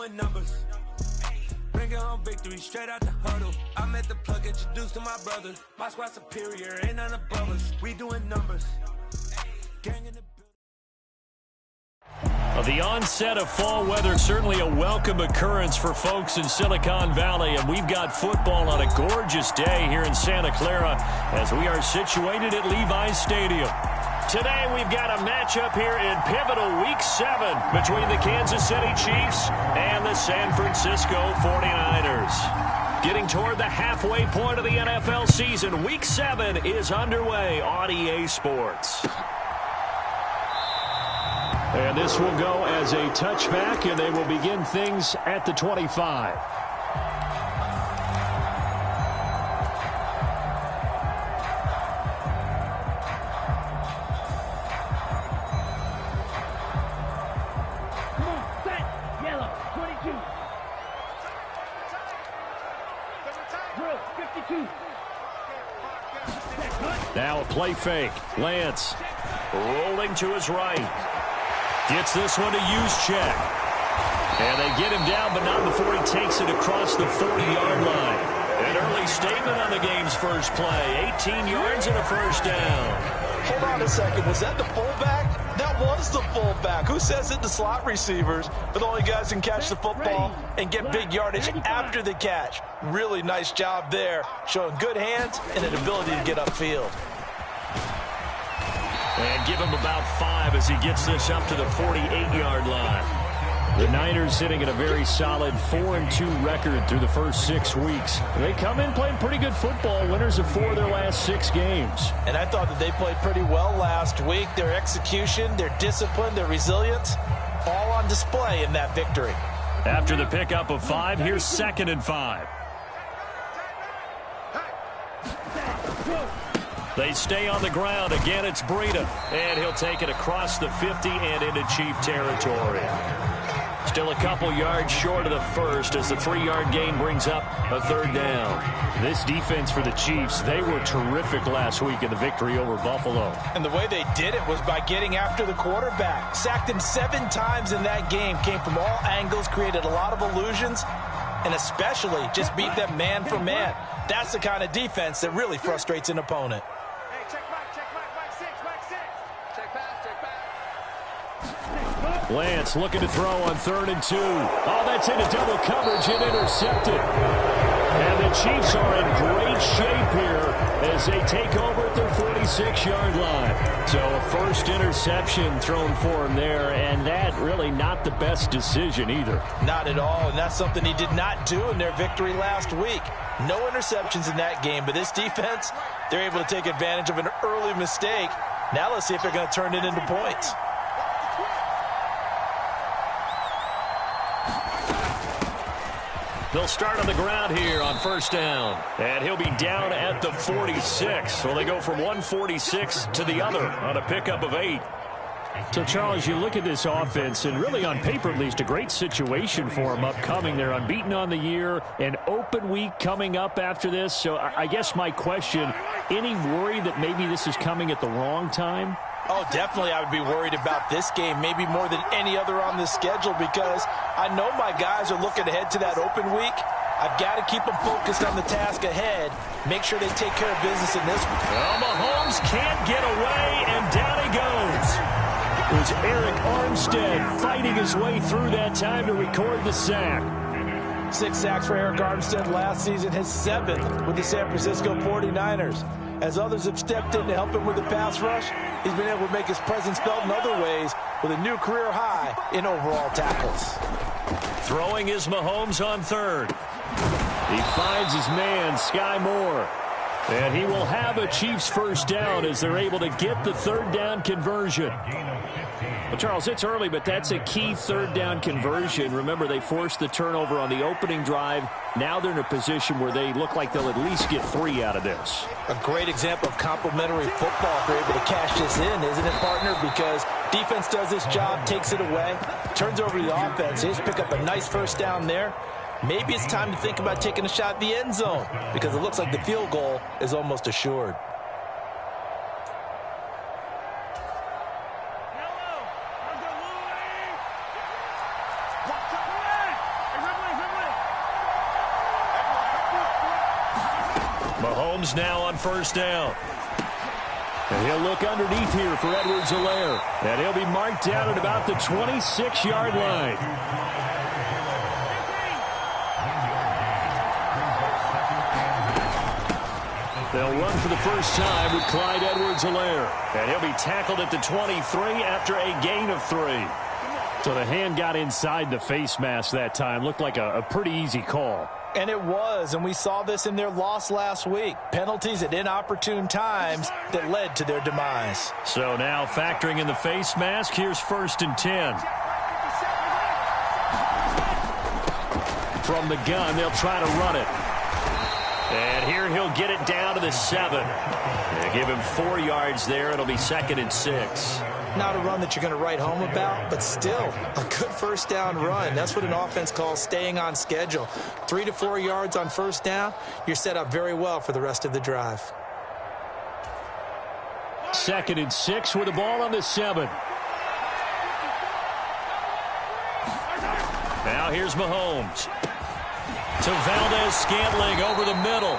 doing numbers. Bringing home victory straight out the huddle. I met the plug, introduced to my brother. My squad superior, ain't none above us. We doing numbers. Gang in the The onset of fall weather, certainly a welcome occurrence for folks in Silicon Valley, and we've got football on a gorgeous day here in Santa Clara as we are situated at Levi's Stadium. Today we've got a matchup here in pivotal Week 7 between the Kansas City Chiefs and the San Francisco 49ers. Getting toward the halfway point of the NFL season, Week 7 is underway on EA Sports. And this will go as a touchback, and they will begin things at the 25. Come on, set, yellow, 22. Drill, 52. Now a play fake. Lance rolling to his right. Gets this one to Juszczyk. And they get him down, but not before he takes it across the 40-yard line. An early statement on the game's first play. 18 yards and a first down. Hold on a second. Was that the fullback? That was the fullback. Who says it? The slot receivers are the only guys who can catch the football and get big yardage after the catch. Really nice job there, showing good hands and an ability to get upfield. And give him about 5 as he gets this up to the 48-yard line. The Niners sitting at a very solid 4-2 record through the first 6 weeks. They come in playing pretty good football, winners of 4 of their last 6 games. And I thought that they played pretty well last week. Their execution, their discipline, their resilience, all on display in that victory. After the pickup of 5, here's 2nd and 5. They stay on the ground. Again, it's Breida. And he'll take it across the 50 and into Chief territory. Still a couple yards short of the first as the 3-yard gain brings up a 3rd down. This defense for the Chiefs, they were terrific last week in the victory over Buffalo. And the way they did it was by getting after the quarterback. Sacked him 7 times in that game. Came from all angles, created a lot of illusions, and especially just beat them man for man. That's the kind of defense that really frustrates an opponent. Lance looking to throw on 3rd and 2. Oh, that's into double coverage and intercepted. And the Chiefs are in great shape here as they take over at their 46-yard line. So a first interception thrown for him there, and that really not the best decision either. Not at all, and that's something he did not do in their victory last week. No interceptions in that game, but this defense, they're able to take advantage of an early mistake. Now let's see if they're going to turn it into points. They'll start on the ground here on 1st down. And he'll be down at the 46. So they go from 146 to the other on a pickup of 8. So, Charles, you look at this offense, and really on paper at least, a great situation for them upcoming. They're unbeaten on the year, an open week coming up after this. So I guess my question, any worry that maybe this is coming at the wrong time? Oh, definitely I would be worried about this game, maybe more than any other on the schedule, because I know my guys are looking ahead to that open week. I've got to keep them focused on the task ahead, make sure they take care of business in this one. Well, Mahomes can't get away, and down he goes. It was Eric Armstead fighting his way through that time to record the sack. 6 sacks for Eric Armstead last season, his 7th with the San Francisco 49ers. As others have stepped in to help him with the pass rush, he's been able to make his presence felt in other ways with a new career high in overall tackles. Throwing is Mahomes on 3rd. He finds his man, Sky Moore. And he will have a Chiefs first down as they're able to get the 3rd down conversion. Well, Charles, it's early, but that's a key 3rd down conversion. Remember, they forced the turnover on the opening drive. Now they're in a position where they look like they'll at least get 3 out of this. A great example of complementary football if they're able to cash this in, isn't it, partner? Because defense does this job, takes it away, turns over to the offense. They just pick up a nice first down there. Maybe it's time to think about taking a shot at the end zone because it looks like the field goal is almost assured. Mahomes now on first down. And he'll look underneath here for Edwards-Helaire. And he'll be marked down at about the 26-yard line. They'll run for the first time with Clyde Edwards-Helaire. And he'll be tackled at the 23 after a gain of 3. So the hand got inside the face mask that time. Looked like a pretty easy call. And it was, and we saw this in their loss last week. Penalties at inopportune times that led to their demise. So now factoring in the face mask, here's 1st and 10. From the gun, they'll try to run it. And here he'll get it down to the 7. They give him 4 yards there. It'll be 2nd and 6. Not a run that you're going to write home about, but still a good first down run. That's what an offense calls staying on schedule. 3 to 4 yards on first down, you're set up very well for the rest of the drive. 2nd and 6 with the ball on the 7. Now here's Mahomes. To Valdez-Scantling over the middle.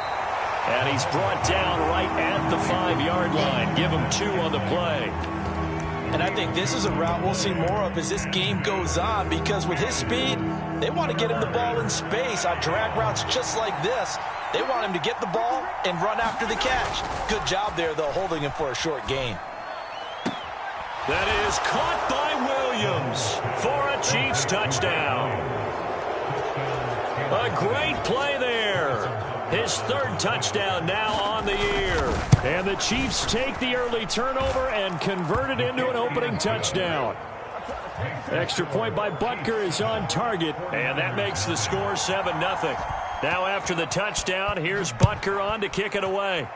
And he's brought down right at the 5-yard line. Give him 2 on the play. And I think this is a route we'll see more of as this game goes on, because with his speed, they want to get him the ball in space on drag routes just like this. They want him to get the ball and run after the catch. Good job there, though, holding him for a short gain. That is caught by Williams for a Chiefs touchdown. A great play there. His 3rd touchdown now on the year. And the Chiefs take the early turnover and convert it into an opening touchdown. Extra point by Butker is on target, and that makes the score 7-0. Now after the touchdown, here's Butker on to kick it away.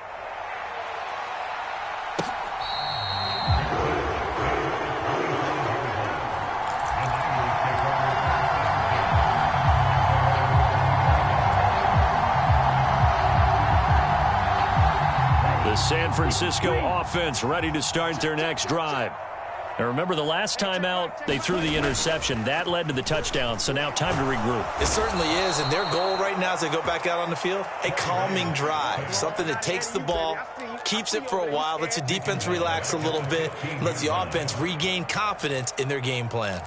The San Francisco offense ready to start their next drive. Now remember, the last time out, they threw the interception. That led to the touchdown, so now time to regroup. It certainly is, and their goal right now as they go back out on the field, a calming drive. Something that takes the ball, keeps it for a while, lets the defense relax a little bit, and lets the offense regain confidence in their game plan.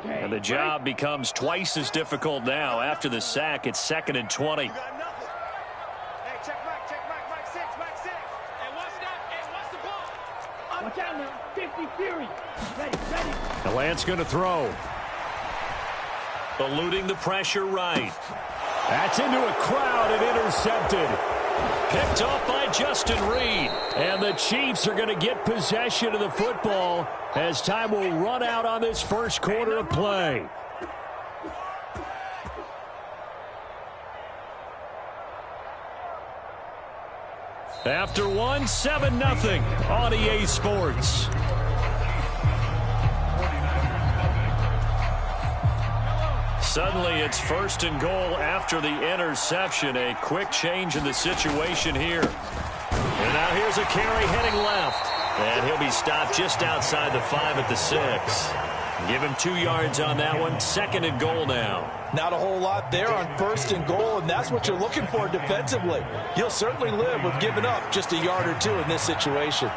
And the job becomes twice as difficult now. After the sack, it's 2nd and 20. Hey, check Mike, Mike 6, Mike 6. Hey, watch that, hey, watch the ball. Watch out now, 50 Fury. Ready. The Lance going to throw. Eluding the pressure right. That's into a crowd and intercepted. Picked off by Justin Reed. And the Chiefs are going to get possession of the football as time will run out on this first quarter of play. After one, 7-0 on EA Sports. Suddenly, it's 1st and goal after the interception. A quick change in the situation here. And now here's a carry heading left. And he'll be stopped just outside the 5 at the 6. Give him 2 yards on that one. 2nd and goal now. Not a whole lot there on 1st and goal, and that's what you're looking for defensively. You'll certainly live with giving up just a yard or 2 in this situation.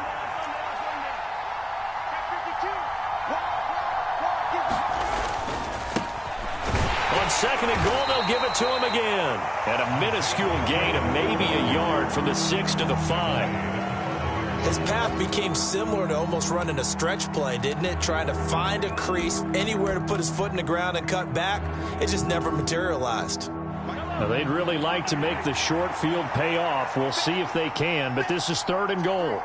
On 2nd and goal, they'll give it to him again. And a minuscule gain of maybe a yard from the 6 to the 5. His path became similar to almost running a stretch play, didn't it? Trying to find a crease, anywhere to put his foot in the ground and cut back. It just never materialized. Now, they'd really like to make the short field pay off. We'll see if they can, but this is 3rd and goal.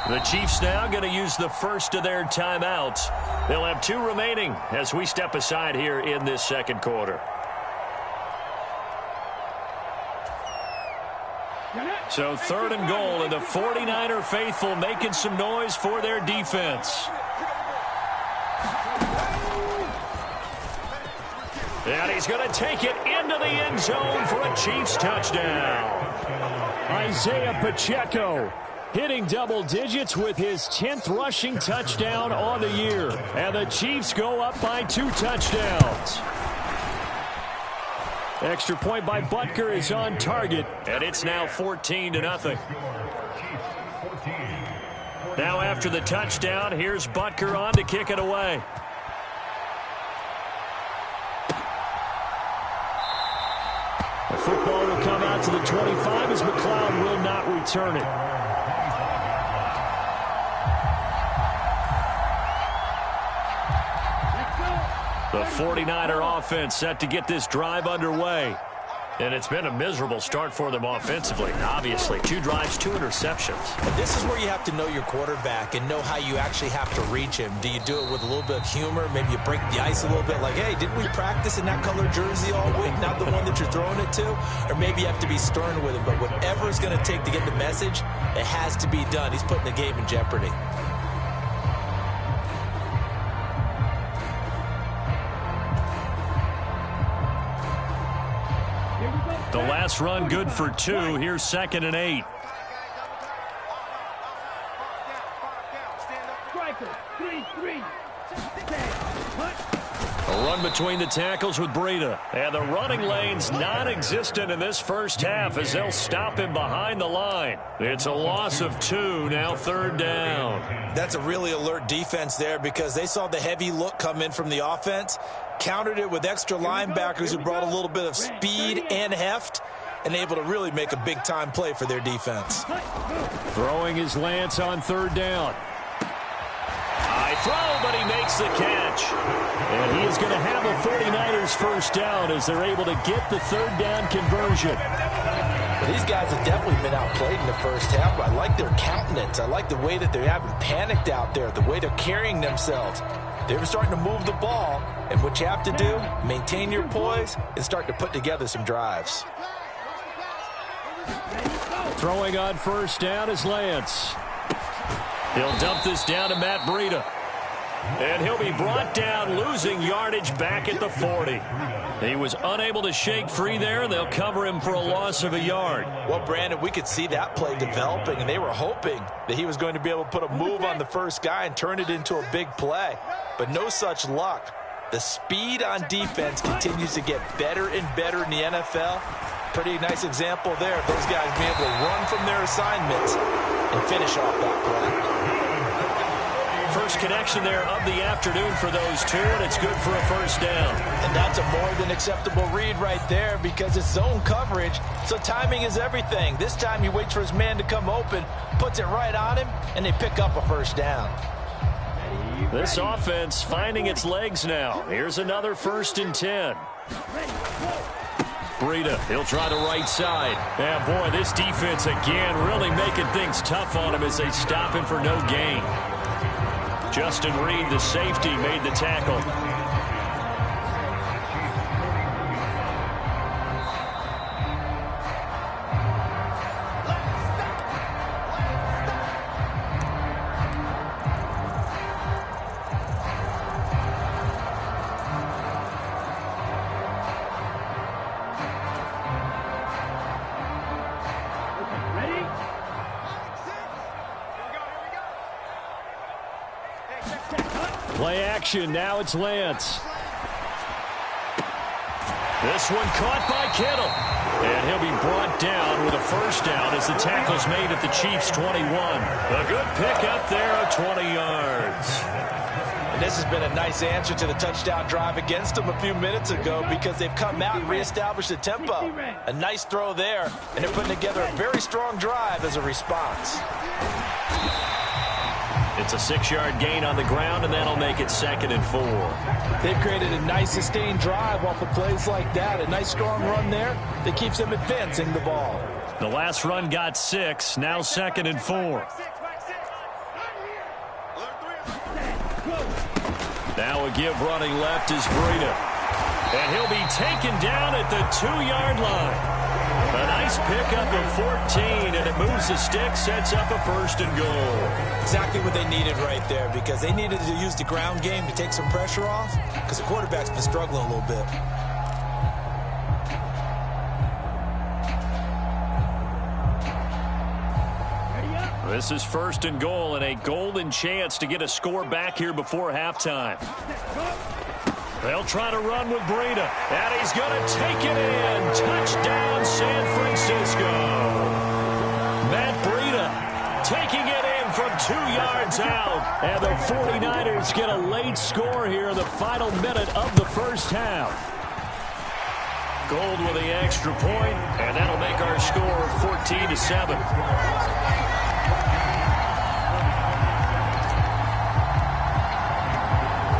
The Chiefs now going to use the first of their timeouts. They'll have 2 remaining as we step aside here in this 2nd quarter. So 3rd and goal, and the 49er faithful making some noise for their defense. And he's going to take it into the end zone for a Chiefs touchdown. Isaiah Pacheco hitting double digits with his 10th rushing touchdown on the year. And the Chiefs go up by 2 touchdowns. Extra point by Butker is on target, and it's now 14-0. Now after the touchdown, here's Butker on to kick it away. The football will come out to the 25 as McLeod will not return it. The 49er offense set to get this drive underway. And it's been a miserable start for them offensively, obviously. 2 drives, 2 interceptions. And this is where you have to know your quarterback and know how you actually have to reach him. Do you do it with a little bit of humor? Maybe you break the ice a little bit like, hey, didn't we practice in that color jersey all week? Not the one that you're throwing it to? Or maybe you have to be stern with him. But whatever it's going to take to get the message, it has to be done. He's putting the game in jeopardy. The last run good for 2. Here's 2nd and 8. A run between the tackles with Breida. And the running lane's non-existent in this first half as they'll stop him behind the line. It's a loss of 2, now 3rd down. That's a really alert defense there because they saw the heavy look come in from the offense, countered it with extra linebackers who brought a little bit of speed and heft, and able to really make a big-time play for their defense. Throwing his Lance on 3rd down. High throw, but he makes the catch. And he is going to have a 49ers first down as they're able to get the 3rd down conversion. Well, these guys have definitely been outplayed in the first half, but I like their countenance. I like the way that they haven't panicked out there, the way they're carrying themselves. They're starting to move the ball, and what you have to do, maintain your poise and start to put together some drives. Throwing on 1st down is Lance. He'll dump this down to Matt Breida. And he'll be brought down, losing yardage back at the 40. He was unable to shake free there. They'll cover him for a loss of a yard. Well, Brandon, we could see that play developing, and they were hoping that he was going to be able to put a move on the first guy and turn it into a big play. But no such luck. The speed on defense continues to get better and better in the NFL. Pretty nice example there of those guys being able to run from their assignments and finish off that play. First connection there of the afternoon for those 2, and it's good for a first down. And that's a more than acceptable read right there because it's zone coverage, so timing is everything. This time he waits for his man to come open, puts it right on him, and they pick up a first down. This offense finding its legs now. Here's another 1st and 10. Breida, he'll try the right side. Yeah, boy, this defense again really making things tough on him as they stop him for no gain. Justin Reed, the safety, made the tackle. Play action. Now it's Lance. This one caught by Kittle. And he'll be brought down with a first down as the tackle's made at the Chiefs' 21. A good pickup there of 20 yards. And this has been a nice answer to the touchdown drive against them a few minutes ago because they've come out and reestablished the tempo. A nice throw there, and they're putting together a very strong drive as a response. It's a 6-yard gain on the ground, and that'll make it 2nd and 4. They've created a nice sustained drive off of plays like that. A nice strong run there that keeps them advancing the ball. The last run got 6, now 2nd and 4. Now a give running left is Breida. And he'll be taken down at the 2-yard line. A nice pickup of 14, and it moves the stick, sets up a 1st and goal. Exactly what they needed right there because they needed to use the ground game to take some pressure off because the quarterback's been struggling a little bit. This is 1st and goal and a golden chance to get a score back here before halftime. They'll try to run with Breida, and he's going to take it in. Touchdown, San Francisco. Matt Breida taking it in from 2 yards out. And the 49ers get a late score here in the final minute of the first half. Gold with the extra point, and that'll make our score 14-7.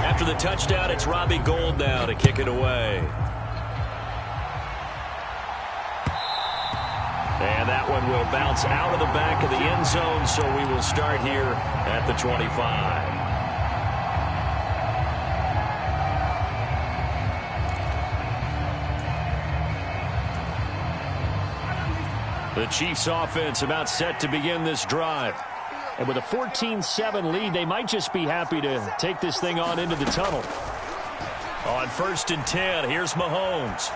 After the touchdown, it's Robbie Gould now to kick it away. And that one will bounce out of the back of the end zone, so we will start here at the 25. The Chiefs offense about set to begin this drive. And with a 14-7 lead, they might just be happy to take this thing on into the tunnel. On 1st and 10, here's Mahomes.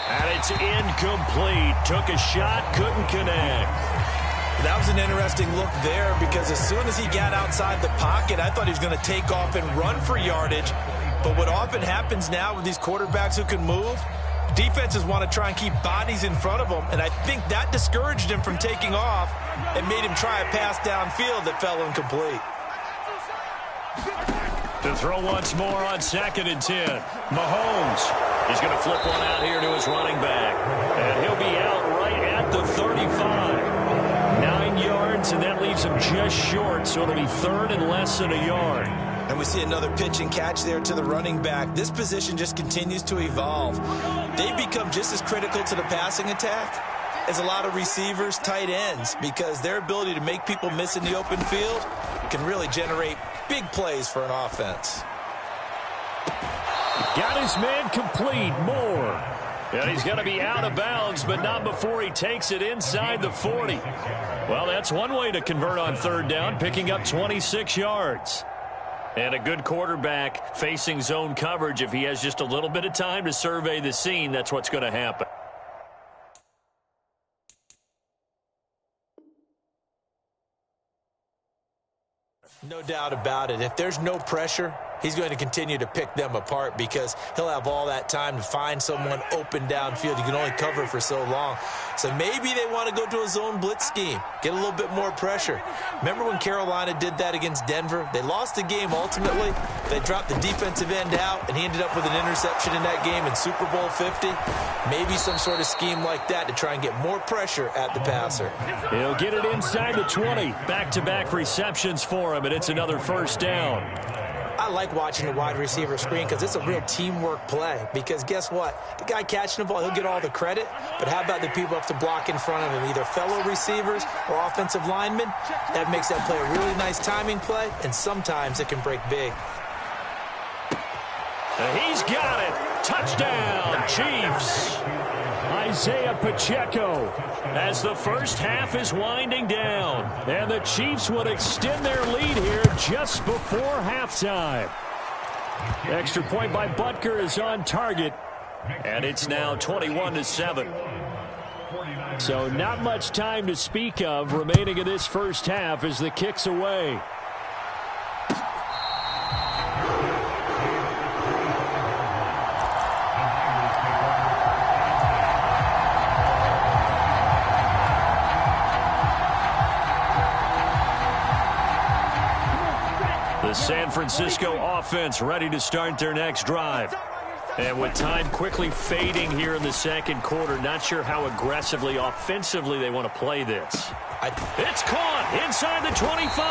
And it's incomplete. Took a shot, couldn't connect. That was an interesting look there because as soon as he got outside the pocket, I thought he was going to take off and run for yardage. But what often happens now with these quarterbacks who can move, defenses want to try and keep bodies in front of them, and I think that discouraged him from taking off and made him try a pass downfield that fell incomplete. To throw once more on 2nd and 10. Mahomes is going to flip one out here to his running back, and he'll be out right at the 35. 9 yards, and that leaves him just short, so it'll be 3rd and less than a yard. And we see another pitch and catch there to the running back. This position just continues to evolve. They become just as critical to the passing attack as a lot of receivers, tight ends, because their ability to make people miss in the open field can really generate big plays for an offense. Got his man complete, Moore. And he's going to be out of bounds, but not before he takes it inside the 40. Well, that's one way to convert on 3rd down, picking up 26 yards. And a good quarterback facing zone coverage. If he has just a little bit of time to survey the scene, that's what's going to happen. No doubt about it. If there's no pressure, he's going to continue to pick them apart because he'll have all that time to find someone open downfield. You can only cover for so long. So maybe they want to go to a zone blitz scheme, get a little bit more pressure. Remember when Carolina did that against Denver? They lost the game ultimately. They dropped the defensive end out, and he ended up with an interception in that game in Super Bowl 50. Maybe some sort of scheme like that to try and get more pressure at the passer. He'll get it inside the 20. Back-to-back receptions for him, and it's another 1st down. I like watching the wide receiver screen because it's a real teamwork play. Because guess what? The guy catching the ball, he'll get all the credit. But how about the people up to block in front of him, either fellow receivers or offensive linemen? That makes that play a really nice timing play, and sometimes it can break big. He's got it. Touchdown, Chiefs. Isaiah Pacheco as the first half is winding down. And the Chiefs would extend their lead here just before halftime. Extra point by Butker is on target. And it's now 21-7. So not much time to speak of remaining in this first half as the kick's away. The San Francisco offense ready to start their next drive. And with time quickly fading here in the second quarter, not sure how aggressively, offensively they want to play this. It's caught inside the 25.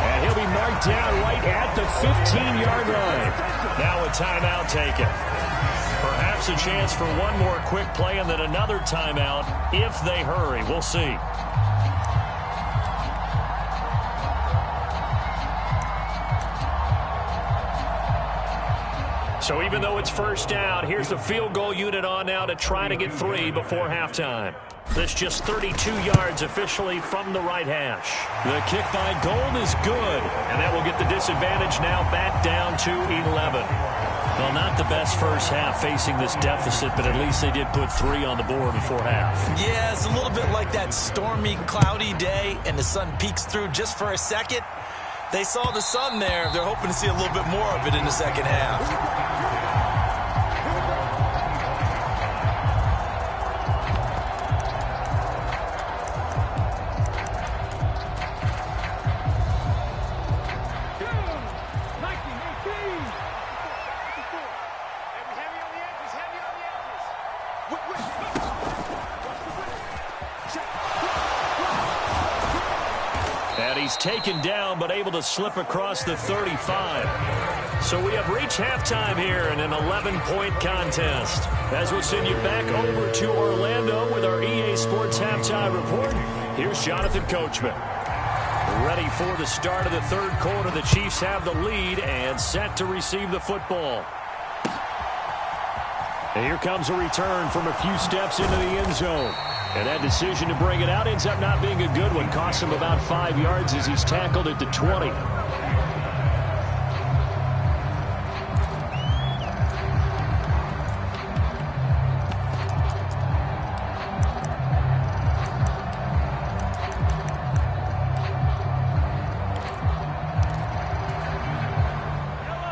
And he'll be marked down right at the 15-yard line. Now a timeout taken. Perhaps a chance for one more quick play and then another timeout if they hurry. We'll see. So even though it's first down, here's the field goal unit on now to try to get 3 before halftime. This just 32 yards officially from the right hash. The kick by Gold is good, and that will get the disadvantage now back down to 11. Well, not the best first half facing this deficit, but at least they did put 3 on the board before half. Yeah, it's a little bit like that stormy, cloudy day, and the sun peeks through just for a second. They saw the sun there. They're hoping to see a little bit more of it in the second half. Taken down, but able to slip across the 35. So we have reached halftime here in an 11-point contest. As we'll send you back over to Orlando with our EA Sports Halftime Report, here's Jonathan Coachman. Ready for the start of the third quarter. The Chiefs have the lead and set to receive the football. And here comes a return from a few steps into the end zone. And that decision to bring it out ends up not being a good one. Costs him about 5 yards as he's tackled at the 20.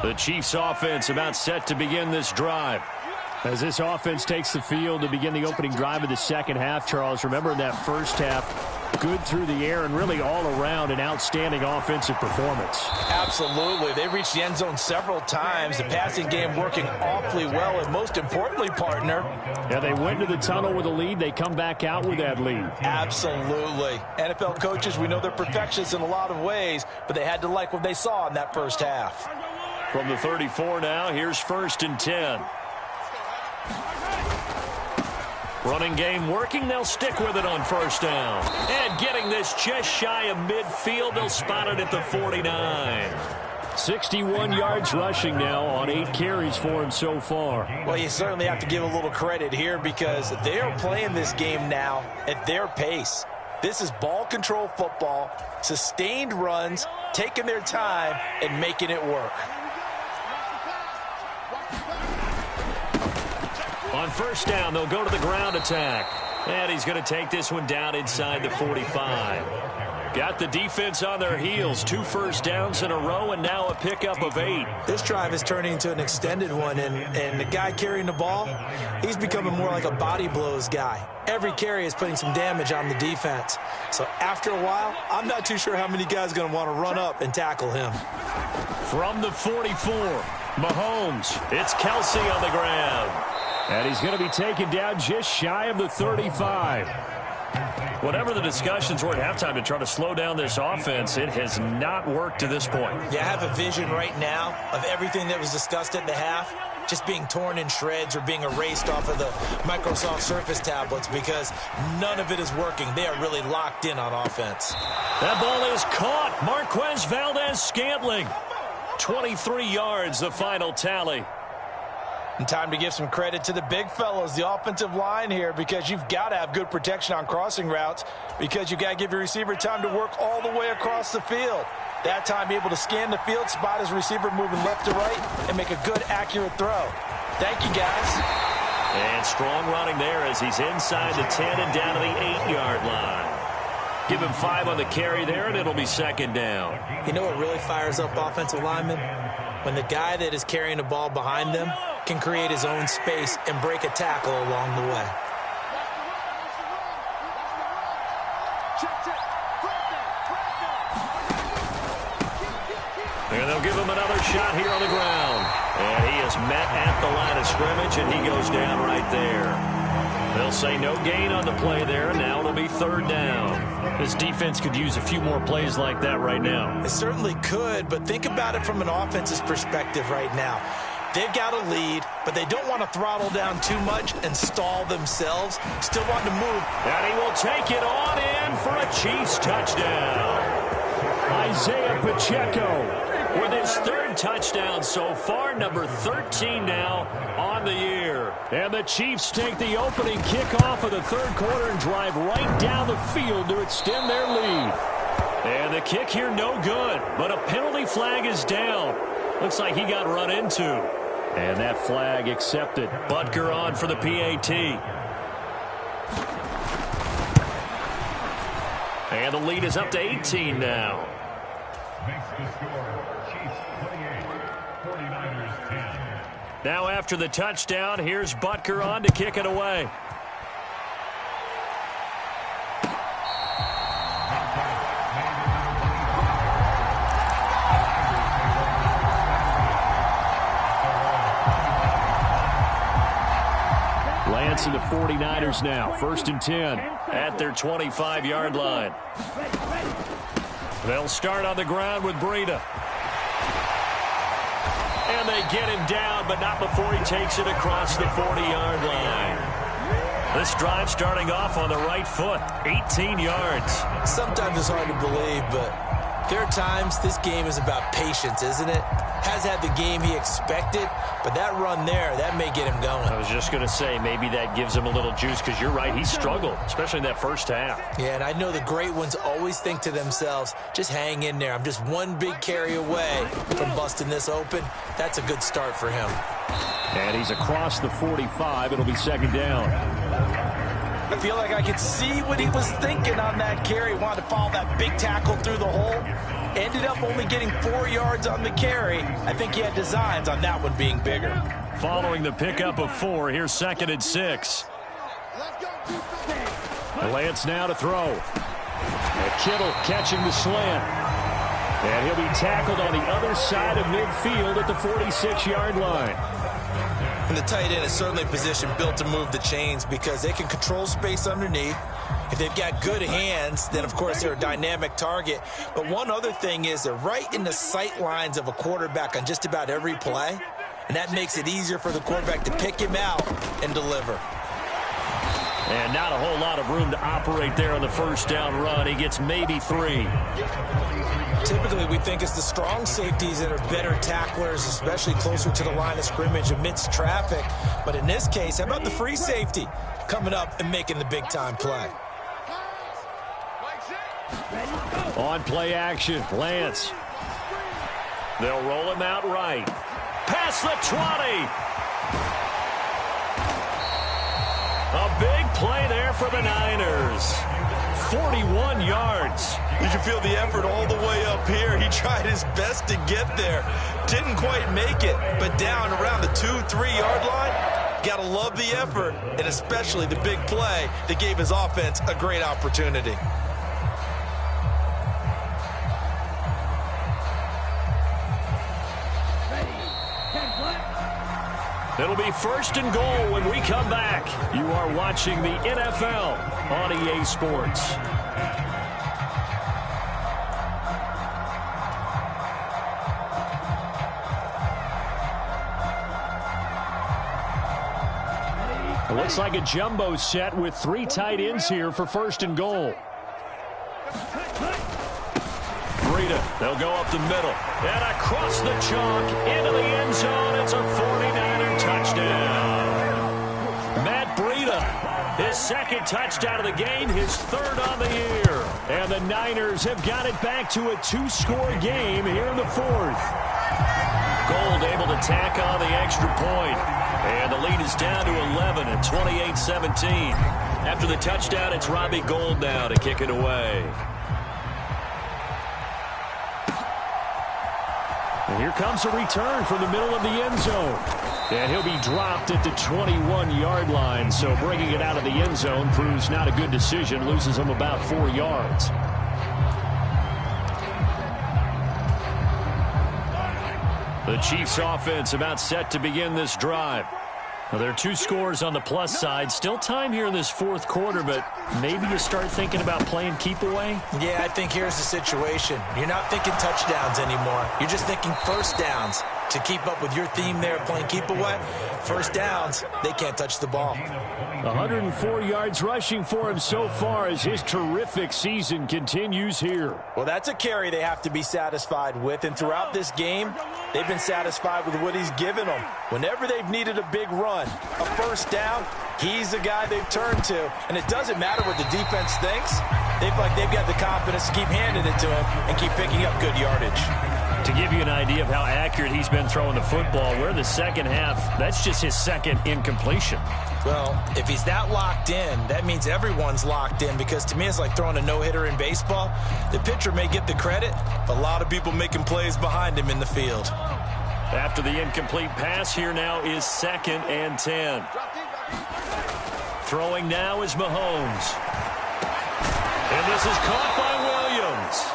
The Chiefs offense about set to begin this drive. As this offense takes the field to begin the opening drive of the second half, Charles, remember in that first half, good through the air and really all around an outstanding offensive performance. Absolutely. They reached the end zone several times. The passing game working awfully well, and most importantly, partner. Yeah, they went to the tunnel with a lead. They come back out with that lead. Absolutely. NFL coaches, we know they're perfectionists in a lot of ways, but they had to like what they saw in that first half. From the 34 now, here's 1st and 10. Running game working. They'll stick with it on first down. And getting this just shy of midfield. They'll spot it at the 49. 61 yards rushing now on 8 carries for him so far. Well, you certainly have to give a little credit here because they are playing this game now at their pace. This is ball control football, sustained runs, taking their time, and making it work. On first down, they'll go to the ground attack. And he's going to take this one down inside the 45. Got the defense on their heels. 2 first downs in a row and now a pickup of 8. This drive is turning into an extended one, and the guy carrying the ball, he's becoming more like a body blows guy. Every carry is putting some damage on the defense. So after a while, I'm not too sure how many guys are going to want to run up and tackle him. From the 44, Mahomes. It's Kelsey on the ground. And he's going to be taken down just shy of the 35. Whatever the discussions were at halftime to try to slow down this offense, it has not worked to this point. Yeah, I have a vision right now of everything that was discussed at the half just being torn in shreds or being erased off of the Microsoft Surface tablets because none of it is working. They are really locked in on offense. That ball is caught. Marquez Valdez-Scantling. 23 yards, the final tally. And time to give some credit to the big fellows, the offensive line here, because you've got to have good protection on crossing routes because you've got to give your receiver time to work all the way across the field. That time, be able to scan the field, spot his receiver moving left to right, and make a good, accurate throw. Thank you, guys. And strong running there as he's inside the 10 and down to the 8-yard line. Give him 5 on the carry there, and it'll be second down. You know what really fires up offensive linemen? When the guy that is carrying the ball behind them can create his own space and break a tackle along the way. And they'll give him another shot here on the ground. And he is met at the line of scrimmage, and he goes down right there. They'll say no gain on the play there. Now it'll be third down. This defense could use a few more plays like that right now. It certainly could, but think about it from an offense's perspective right now. They've got a lead, but they don't want to throttle down too much and stall themselves. Still want to move. And he will take it on in for a Chiefs touchdown. Isaiah Pacheco with his third touchdown so far, number 13 now on the year. And the Chiefs take the opening kickoff of the third quarter and drive right down the field to extend their lead. And the kick here no good, but a penalty flag is down. Looks like he got run into. And that flag accepted. Butker on for the PAT. And the lead is up to 18 now. Now after the touchdown, here's Butker on to kick it away. Lance and the 49ers now, 1st and 10 at their 25-yard line. They'll start on the ground with Breida. And they get him down, but not before he takes it across the 40-yard line. This drive starting off on the right foot, 18 yards. Sometimes it's hard to believe, but there are times this game is about patience, isn't it? Has had the game he expected, but that run there, that may get him going. I was just going to say, maybe that gives him a little juice, because you're right, he struggled, especially in that first half. Yeah, and I know the great ones always think to themselves, just hang in there. I'm just one big carry away from busting this open. That's a good start for him. And he's across the 45. It'll be 2nd down. I feel like I could see what he was thinking on that carry. Wanted to follow that big tackle through the hole. Ended up only getting 4 yards on the carry. I think he had designs on that one being bigger. Following the pickup of 4, here's 2nd and 6. Lance now to throw. And Kittle catching the slant. And he'll be tackled on the other side of midfield at the 46-yard line. And the tight end is certainly a position built to move the chains because they can control space underneath. If they've got good hands, then, of course, they're a dynamic target. But one other thing is they're right in the sight lines of a quarterback on just about every play. And that makes it easier for the quarterback to pick him out and deliver. And not a whole lot of room to operate there on the first down run. He gets maybe 3. Typically, we think it's the strong safeties that are better tacklers, especially closer to the line of scrimmage amidst traffic. But in this case, how about the free safety coming up and making the big-time play? On play action, Lance. They'll roll him out right. Past the 20. A big play there for the Niners. 41 yards. You can feel the effort all the way up here. He tried his best to get there. Didn't quite make it, but down around the 2-3-yard line. Got to love the effort, and especially the big play that gave his offense a great opportunity. It'll be 1st and goal when we come back. You are watching the NFL on EA Sports. It looks like a jumbo set with 3 tight ends here for 1st and goal. Breida, they'll go up the middle. And across the chalk into the end zone. It's a 49er touchdown. Matt Breida, his 2nd touchdown of the game, his 3rd on the year. And the Niners have got it back to a 2-score game here in the 4th. Gold able to tack on the extra point. And the lead is down to 11 at 28-17. After the touchdown, it's Robbie Gould now to kick it away. And here comes a return from the middle of the end zone. And he'll be dropped at the 21-yard line. So bringing it out of the end zone proves not a good decision. Loses him about 4 yards. The Chiefs offense about set to begin this drive. Well, there are 2 scores on the plus side. Still time here in this 4th quarter, but maybe you start thinking about playing keep away? Yeah, I think here's the situation. You're not thinking touchdowns anymore. You're just thinking 1st downs. to keep up with your theme there, playing keep away. First downs, they can't touch the ball. 104 yards rushing for him so far as his terrific season continues here. Well, that's a carry they have to be satisfied with, and throughout this game, they've been satisfied with what he's given them. Whenever they've needed a big run, a first down, he's the guy they've turned to, and it doesn't matter what the defense thinks. They feel like they've got the confidence to keep handing it to him and keep picking up good yardage. To give you an idea of how accurate he's been throwing the football, we're in the second half. That's just his second incompletion. Well, if he's that locked in, that means everyone's locked in, because to me it's like throwing a no-hitter in baseball. The pitcher may get the credit, but a lot of people making plays behind him in the field. After the incomplete pass, here now is 2nd and 10. Throwing now is Mahomes. And this is caught by Williams.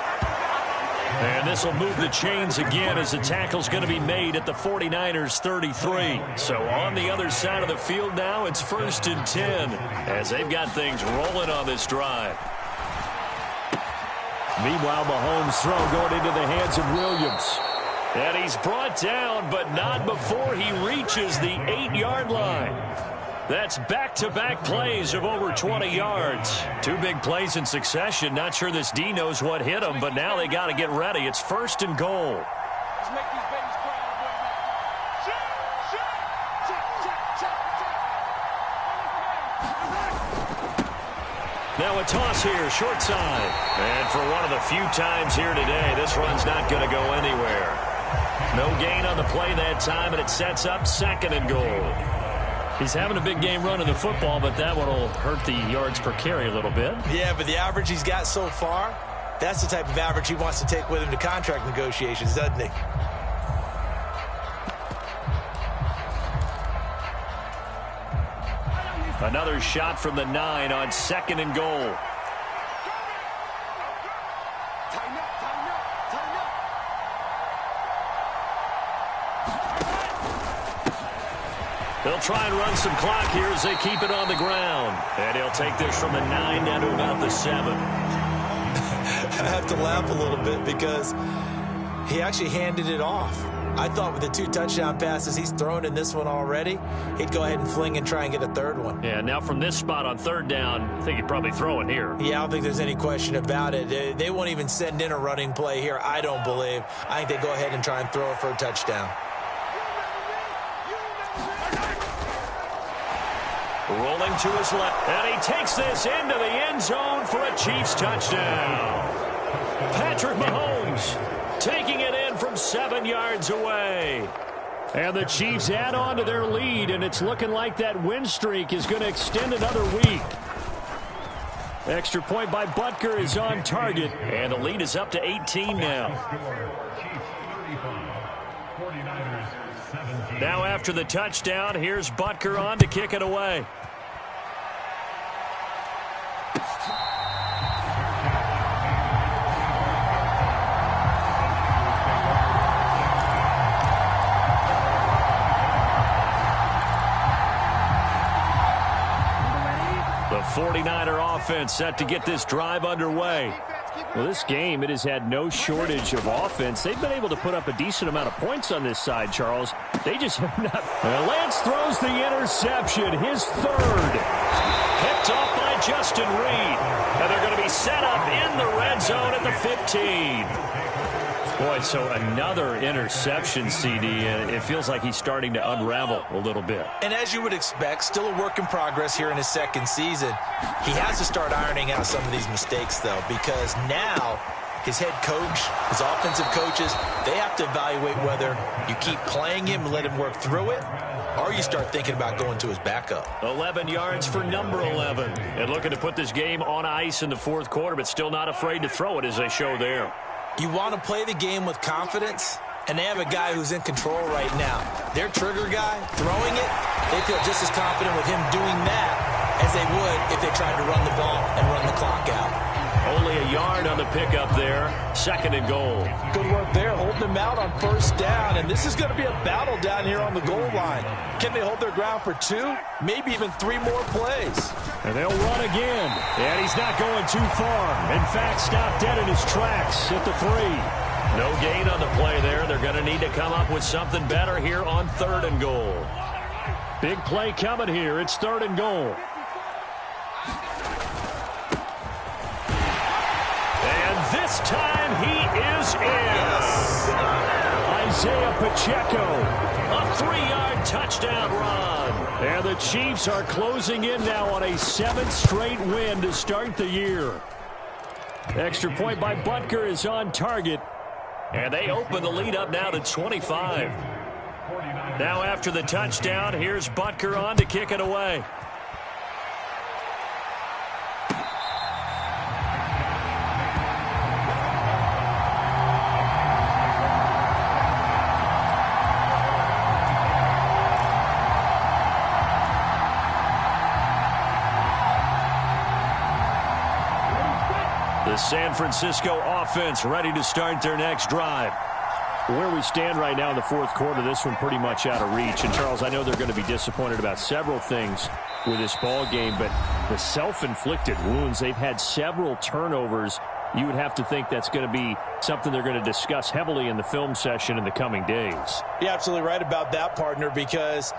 And this will move the chains again as the tackle's going to be made at the 49ers 33. So on the other side of the field now, it's 1st and 10 as they've got things rolling on this drive. Meanwhile, Mahomes' throw going into the hands of Williams. And he's brought down, but not before he reaches the 8-yard line. That's back-to-back plays of over 20 yards. 2 big plays in succession. Not sure this D knows what hit him, but now they got to get ready. It's 1st and goal. Let's make these babies cry. Now a toss here, short side. And for one of the few times here today, this run's not going to go anywhere. No gain on the play that time, and it sets up 2nd and goal. He's having a big game running the football, but that one will hurt the yards per carry a little bit. Yeah, but the average he's got so far, that's the type of average he wants to take with him to contract negotiations, doesn't he? Another shot from the 9 on 2nd and goal. They'll try and run some clock here as they keep it on the ground. And he'll take this from the 9 down to about the 7. I have to laugh a little bit because he actually handed it off. I thought with the 2 touchdown passes he's thrown in this one already, he'd go ahead and fling and try and get a 3rd one. Yeah, now from this spot on 3rd down, I think he'd probably throw it here. Yeah, I don't think there's any question about it. They won't even send in a running play here, I don't believe. I think they go ahead and try and throw it for a touchdown. Rolling to his left, and he takes this into the end zone for a Chiefs touchdown. Patrick Mahomes taking it in from 7 yards away. And the Chiefs add on to their lead, and it's looking like that win streak is going to extend another week. Extra point by Butker is on target, and the lead is up to 18 now. Now after the touchdown, here's Butker on to kick it away. The 49er offense set to get this drive underway. Well, this game, it has had no shortage of offense. They've been able to put up a decent amount of points on this side, Charles. They just have not. Lance throws the interception, his 3rd. Picked off by Justin Reed. And they're going to be set up in the red zone at the 15. Boy, so another interception, CD, and it feels like he's starting to unravel a little bit. And as you would expect, still a work in progress here in his 2nd season. He has to start ironing out some of these mistakes, though, because now his head coach, his offensive coaches, they have to evaluate whether you keep playing him and let him work through it, or you start thinking about going to his backup. 11 yards for number 11. And looking to put this game on ice in the 4th quarter, but still not afraid to throw it as they show there. You want to play the game with confidence, and they have a guy who's in control right now. Their trigger guy, throwing it, they feel just as confident with him doing that as they would if they tried to run the ball and run the clock out. Only a yard on the pickup there. 2nd and goal. Good work there, holding them out on 1st down, and this is going to be a battle down here on the goal line. Can they hold their ground for 2, maybe even 3 more plays? And they'll run again. And he's not going too far. In fact, stopped dead in his tracks at the 3. No gain on the play there. They're going to need to come up with something better here on 3rd and goal. Big play coming here. It's 3rd and goal. And this time he is in. Isaiah Pacheco, a 3-yard touchdown run. And the Chiefs are closing in now on a 7th straight win to start the year. Extra point by Butker is on target. And they open the lead up now to 25. Now after the touchdown, here's Butker on to kick it away. The San Francisco offense ready to start their next drive. Where we stand right now in the 4th quarter, this one pretty much out of reach. And, Charles, I know they're going to be disappointed about several things with this ball game, but the self-inflicted wounds, they've had several turnovers. You would have to think that's going to be something they're going to discuss heavily in the film session in the coming days. You're absolutely right about that, partner, because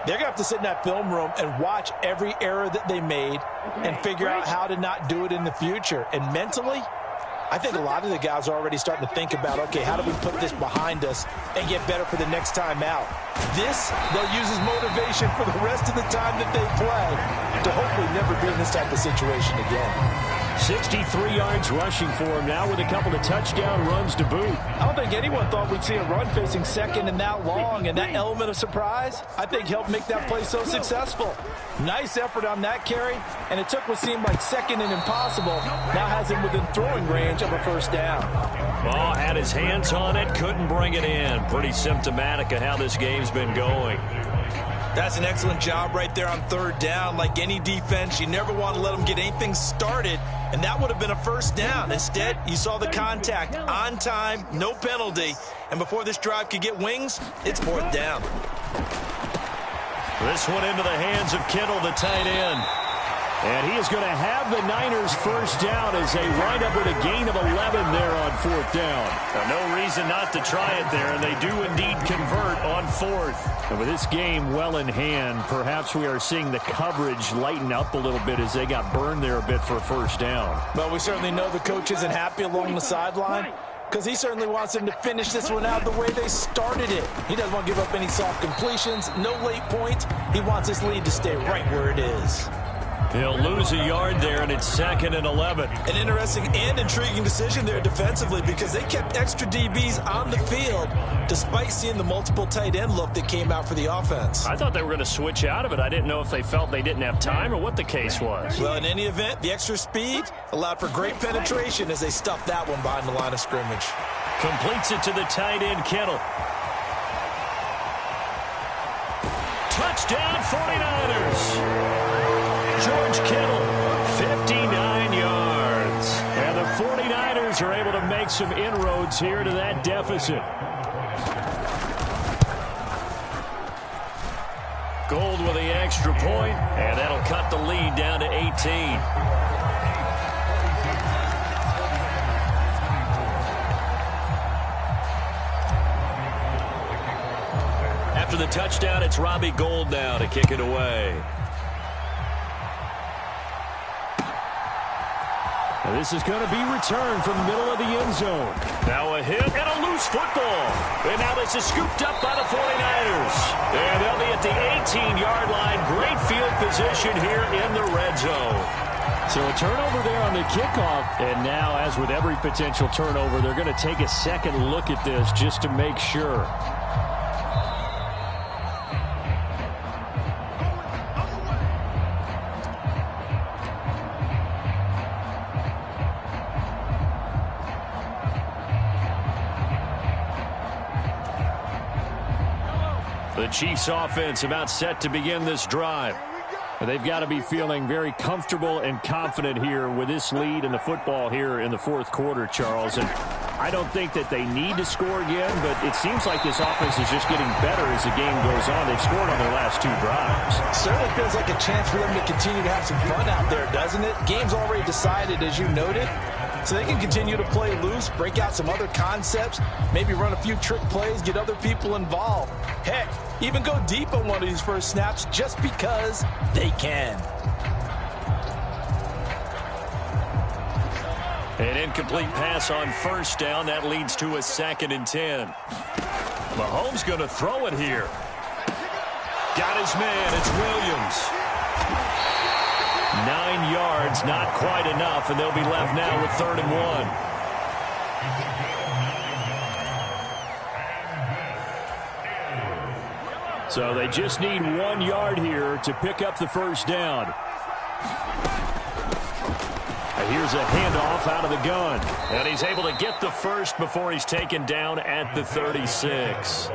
they're going to have to sit in that film room and watch every error that they made and figure out how to not do it in the future. And mentally, I think a lot of the guys are already starting to think about, okay, how do we put this behind us and get better for the next time out? This, they'll use as motivation for the rest of the time that they play to hopefully never be in this type of situation again. 63 yards rushing for him now with a couple of touchdown runs to boot. I don't think anyone thought we'd see a run facing second and that long, and that element of surprise, I think, helped make that play so successful. Nice effort on that carry, and it took what seemed like second and impossible, now has him within throwing range of a first down. Ball had his hands on it, couldn't bring it in. Pretty symptomatic of how this game's been going. That's an excellent job right there on 3rd down. Like any defense, you never want to let them get anything started, and that would have been a first down. Instead, you saw the contact on time, no penalty, and before this drive could get wings, it's 4th down. This one into the hands of Kittle, the tight end. And he is going to have the Niners first down as they wind up with a gain of 11 there on 4th down. Now, no reason not to try it there, and they do indeed convert on 4th. And with this game well in hand, perhaps we are seeing the coverage lighten up a little bit as they got burned there a bit for a first down. But we certainly know the coach isn't happy along the sideline, because he certainly wants them to finish this one out the way they started it. He doesn't want to give up any soft completions, no late points. He wants this lead to stay right where it is. He'll lose a yard there, and it's 2nd and 11. An interesting and intriguing decision there defensively, because they kept extra DBs on the field despite seeing the multiple tight end look that came out for the offense. I thought they were going to switch out of it. I didn't know if they felt they didn't have time or what the case was. Well, in any event, the extra speed allowed for great penetration as they stuffed that one behind the line of scrimmage. Completes it to the tight end, Kittle. Touchdown, 49ers. George Kittle, 59 yards. And the 49ers are able to make some inroads here to that deficit. Gold with the extra point, and that'll cut the lead down to 18. After the touchdown, it's Robbie Gould now to kick it away. And this is going to be returned from the middle of the end zone. Now a hit and a loose football. And now this is scooped up by the 49ers. And they'll be at the 18-yard line. Great field position here in the red zone. So a turnover there on the kickoff. And now, as with every potential turnover, they're going to take a second look at this just to make sure. The Chiefs offense about set to begin this drive. They've got to be feeling very comfortable and confident here with this lead in the football here in the 4th quarter, Charles. And I don't think that they need to score again, but it seems like this offense is just getting better as the game goes on. They've scored on their last 2 drives. Certainly feels like a chance for them to continue to have some fun out there, doesn't it? Game's already decided, as you noted. so they can continue to play loose, break out some other concepts, maybe run a few trick plays, get other people involved. Heck, even go deep on one of these first snaps just because they can. An incomplete pass on first down. That leads to a 2nd and 10. Mahomes going to throw it here. Got his man. It's Williams. 9 yards, not quite enough, and they'll be left now with 3rd and 1. So they just need 1 yard here to pick up the first down. Here's a handoff out of the gun. And he's able to get the first before he's taken down at the 36.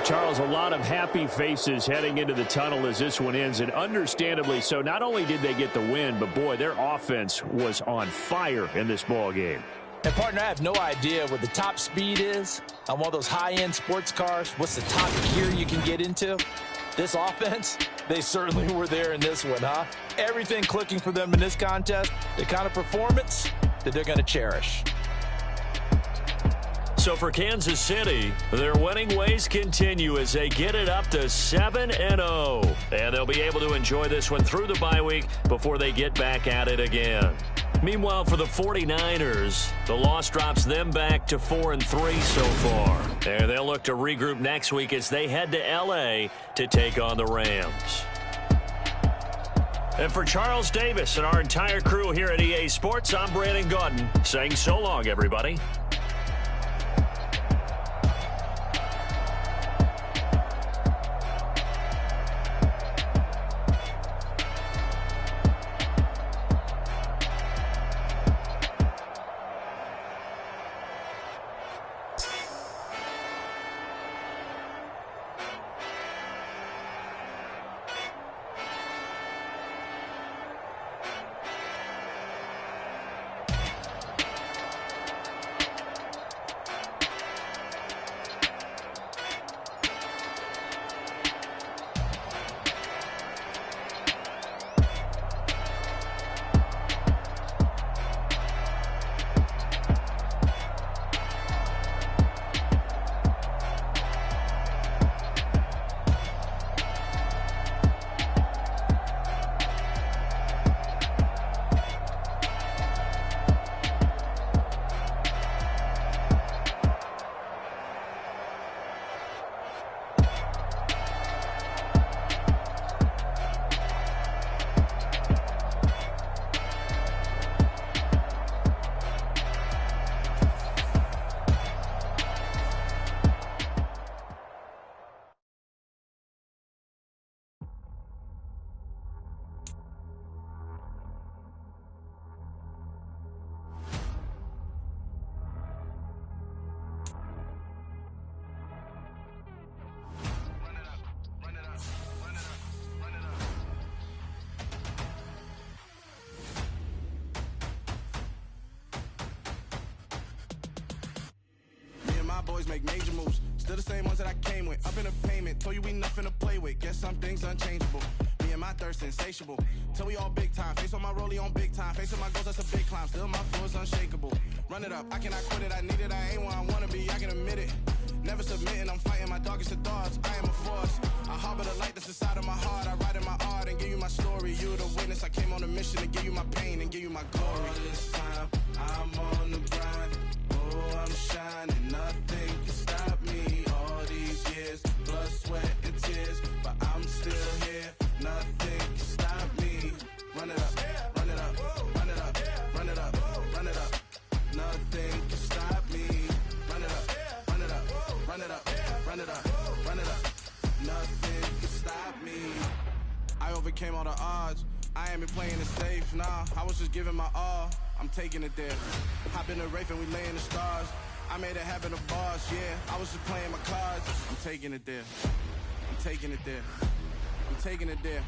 Charles, a lot of happy faces heading into the tunnel as this one ends, and understandably so. Not only did they get the win, but, boy, their offense was on fire in this ball game. And, partner, I have no idea what the top speed is on one of those high-end sports cars. What's the top gear you can get into? This offense, they certainly were there in this one, huh? Everything clicking for them in this contest, the kind of performance that they're going to cherish. So for Kansas City, their winning ways continue as they get it up to 7-0. And they'll be able to enjoy this one through the bye week before they get back at it again. Meanwhile, for the 49ers, the loss drops them back to 4-3 so far. And they'll look to regroup next week as they head to L.A. to take on the Rams. And for Charles Davis and our entire crew here at EA Sports, I'm Brandon Gaudin saying so long, everybody. Boys make major moves, still the same ones that I came with. Up in a payment, told you we nothing to play with. Guess some things unchangeable. Me and my thirst insatiable. Till we all big time. Face on my rollie on big time. Facing my goals, that's a big climb. Still my flow is unshakable. Run it up, I cannot quit it. I need it, I ain't where I wanna be. I can admit it. Never submitting, I'm fighting my darkest of thoughts. I am a force. I harbor the light that's inside of my heart. I write in my art and give you my story. You're the witness. I came on a mission to give you my pain and give you my glory. All this time, I'm on the grind. Oh, I'm shining. Nothing can stop me. All these years, blood, sweat, and tears. But I'm still here. Nothing can stop me. Run it up, run it up, run it up, run it up, run it up. Nothing can stop me. Run it up, run it up, run it up, run it up, run it up. Nothing can stop me. I overcame all the odds. I ain't been playing it safe, nah. I was just giving my all. I'm taking it there. Hop in the Wraith and we lay in the stars. I made it happen to boss, yeah. I was just playing my cards. I'm taking it there. I'm taking it there. I'm taking it there.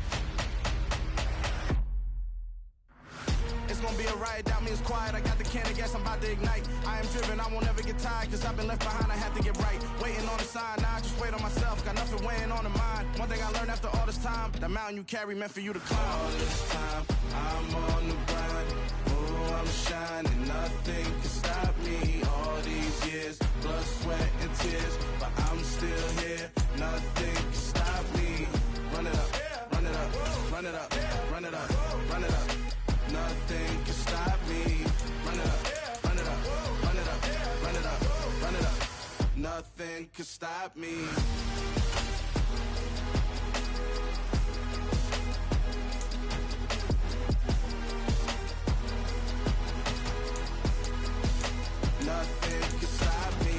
It's gonna be a riot, doubt me it's quiet. I got the can of gas, I'm about to ignite. I am driven, I won't ever get tired, cause I've been left behind, I have to get right. Waiting on the sign, now I just wait on myself. Got nothing weighing on the mind. One thing I I learned after all this time, the mountain you carry meant for you to climb. All this time, I'm on the grind. Oh, I'm shining, nothing can stop me. All these years, blood, sweat, and tears, but I'm still here. Nothing can stop me. Run it up, run it up, run it up, run it up, run it up. Nothing can stop me. Run it up, run it up, run it up, run it up, run it up. Nothing can stop me. Nothing can stop me.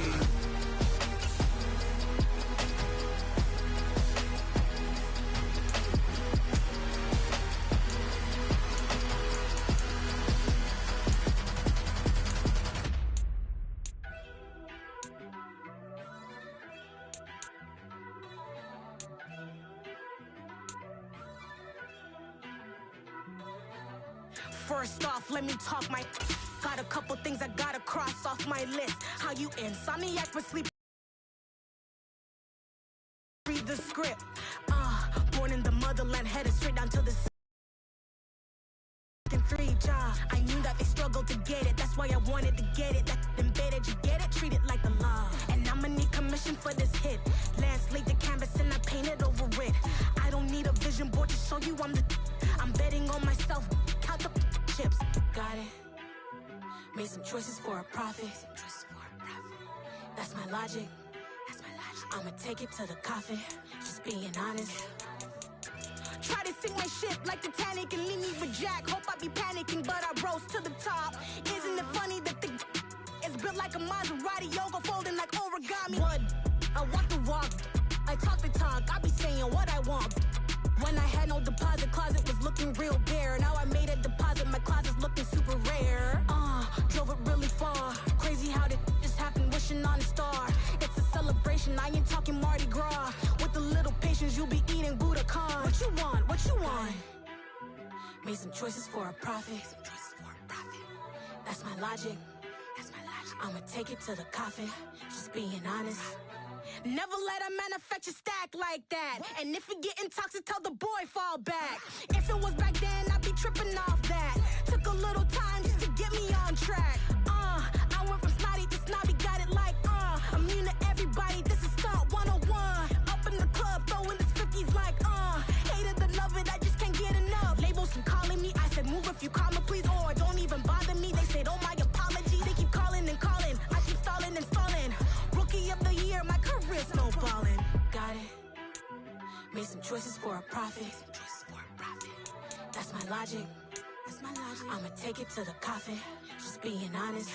First off, let me talk my. Got a couple things I gotta cross off my list. How you insomniac for sleep? Read the script. Born in the motherland, headed straight down to the free job. I knew that they struggled to get it. That's why I wanted to get it. That embedded, you get it? Treat it like the law. And I'ma need commission for this hit. Lance laid the canvas and I painted over it. I don't need a vision board to show you I'm betting on myself. Count the chips. Got it. Made some choices for a profit. That's my logic. I'ma take it to the coffin. Just being honest. Try to sink my ship like Titanic and leave me with Jack. Hope I be panicking, but I rose to the top. Isn't it funny that the is built like a Maserati, yoga folding like origami? What? I walk the walk. I talk the talk. I be saying what I want. When I had no deposit, closet was looking real bare. Now I made a deposit, my closet's looking super rare. Drove it really far. Crazy how did just happen, wishing on a star. It's a celebration, I ain't talking Mardi Gras. With a little patience, you'll be eating Budokan. What you want? What you want? Made some choices for a profit. That's my logic. I'ma take it to the coffin. Just being honest. Never let a manufacture stack like that. And if you getting toxic, tell the boy fall back. If it was back then, I'd be tripping off that. Took a little time just to get me on track. I went from snotty to snobby, got it like immune to everybody, this is stunt 101. Up in the club, throwing the 50s like hate it or love it, I just can't get enough. Labels keep calling me, I said move if you call me please, or don't even bother me. They said oh my apologies, they keep calling and calling. I keep stalling and stalling. Rookie of the year, my career snowballing. Got it. Made some choices for a profit. That's my logic. I'ma take it to the coffin. Just being honest.